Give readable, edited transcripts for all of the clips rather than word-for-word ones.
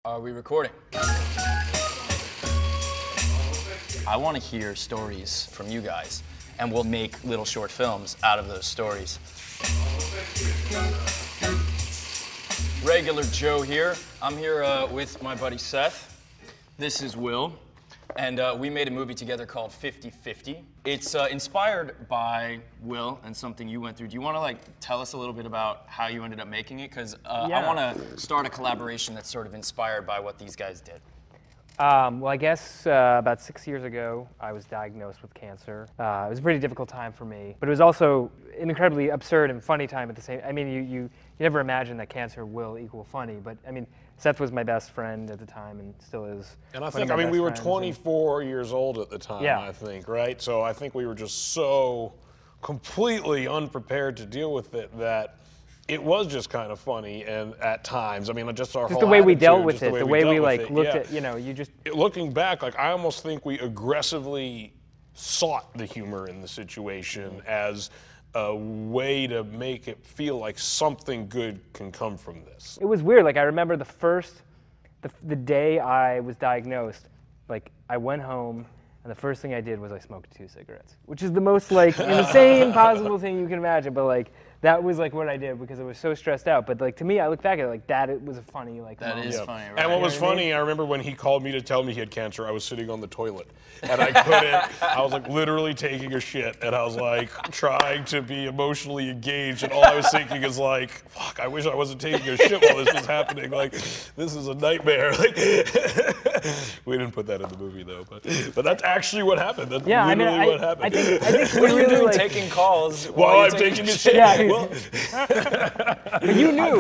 Are we recording? I want to hear stories from you guys, and we'll make little short films out of those stories. Regular Joe here. I'm here with my buddy Seth. This is Will, and we made a movie together called 50/50. It's inspired by Will and something you went through. Do you want to tell us a little bit about how you ended up making it? Because I want to start a collaboration that's sort of inspired by what these guys did. Well, I guess about 6 years ago, I was diagnosed with cancer. It was a pretty difficult time for me, but it was also an incredibly absurd and funny time at the same. I mean, you never imagine that cancer will equal funny, but I mean, Seth was my best friend at the time and still is. And I mean, we were 24 years old at the time, yeah. I think, right? So I think we were just so completely unprepared to deal with it that it was just kind of funny, and at times, I mean, just our whole the way we attitude, dealt with it, the way we looked yeah. at, you just. Looking back, I almost think we aggressively sought the humor in the situation as a way to make it feel like something good can come from this. It was weird. I remember the day I was diagnosed, I went home, and the first thing I did was I smoked 2 cigarettes, which is the most insane possible thing you can imagine. But that was what I did because I was so stressed out. But to me, I look back at it that it was a funny That moment. is funny, right? And what was funny, I remember when he called me to tell me he had cancer, I was sitting on the toilet. And I couldn't, I was literally taking a shit. And I was trying to be emotionally engaged. And all I was thinking is fuck, I wish I wasn't taking a shit while this was happening. This is a nightmare. We didn't put that in the movie though. But that's actually what happened. That's literally what happened. I think what are you doing taking calls while I'm taking a shit? Yeah. Well, you knew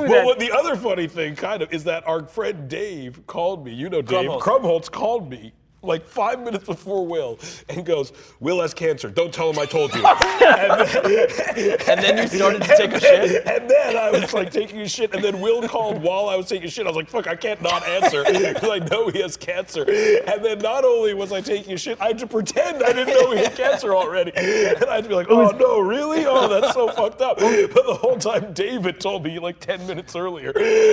well, the other funny thing, kind of, is that our friend Dave called me. You know Dave. Krumholtz called me 5 minutes before Will and goes, "Will has cancer. Don't tell him I told you." And then you started to take a shit? And then I was taking a shit, and then Will called while I was taking a shit. I was like, fuck, I can't not answer because I know he has cancer. And then not only was I taking a shit, I had to pretend I didn't know he had cancer already. And I had to be like, oh no, really? Oh, that's so fucked up. But the whole time David told me 10 minutes earlier.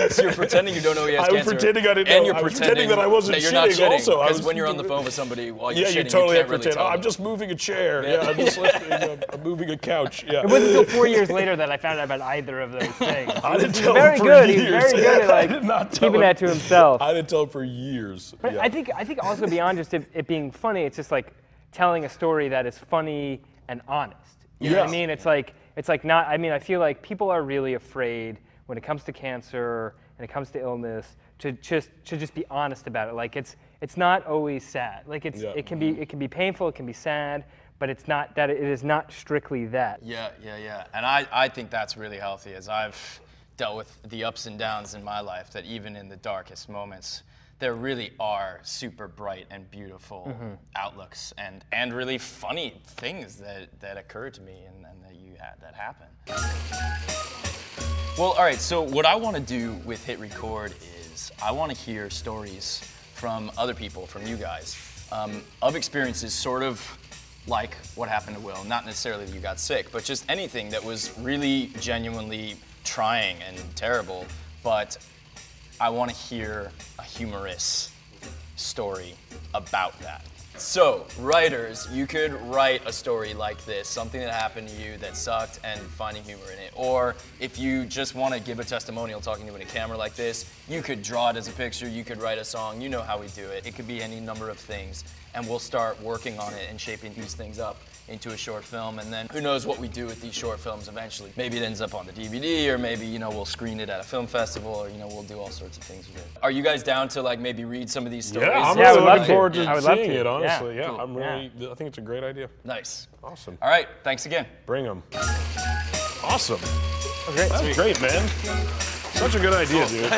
So you're pretending you don't know he has cancer. I was pretending I didn't know. And you're I was pretending that I wasn't you're not shitting also. Because when you're on the phone with somebody while you're shitting, you totally can't have to really pretend. tell I'm them. just moving a chair. Yeah, I'm just I'm moving a couch. Yeah. It wasn't until 4 years later that I found out about either of those things. I didn't He's tell very him for good. years. He's very good at keeping that to himself. I didn't tell him for years. But yeah. I think also beyond just it being funny, it's just telling a story that is funny and honest. You know what I mean? It's not. I mean, I feel like people are really afraid when it comes to cancer and it comes to illness to just be honest about it. It's not always sad. It can be painful. It can be sad. But it's not that. It is not strictly that. Yeah. And I think that's really healthy, as I've dealt with the ups and downs in my life, that even in the darkest moments, there really are super bright and beautiful outlooks and really funny things that occur to me and that you had that happen. Well, all right, so what I want to do with Hit Record is I want to hear stories from other people, from you guys, of experiences sort of like what happened to Will. Not necessarily that you got sick, but just anything that was really genuinely trying and terrible, but I want to hear a humorous story about that. So, writers, you could write a story like this, something that happened to you that sucked and finding humor in it. Or if you just want to give a testimonial talking to a camera like this, you could draw it as a picture, you could write a song, you know how we do it. It could be any number of things, and we'll start working on it and shaping these things up into a short film, and then who knows what we do with these short films eventually. Maybe it ends up on the DVD, or maybe, we'll screen it at a film festival, or, we'll do all sorts of things with it. Are you guys down to, maybe read some of these stories? Yeah, I'm I would really love looking forward to. to I would love seeing to. it, honestly. Yeah, cool. I think it's a great idea. Nice. Awesome. All right, thanks again. Bring them. Awesome. Great. That's great, man. Such a good idea, dude.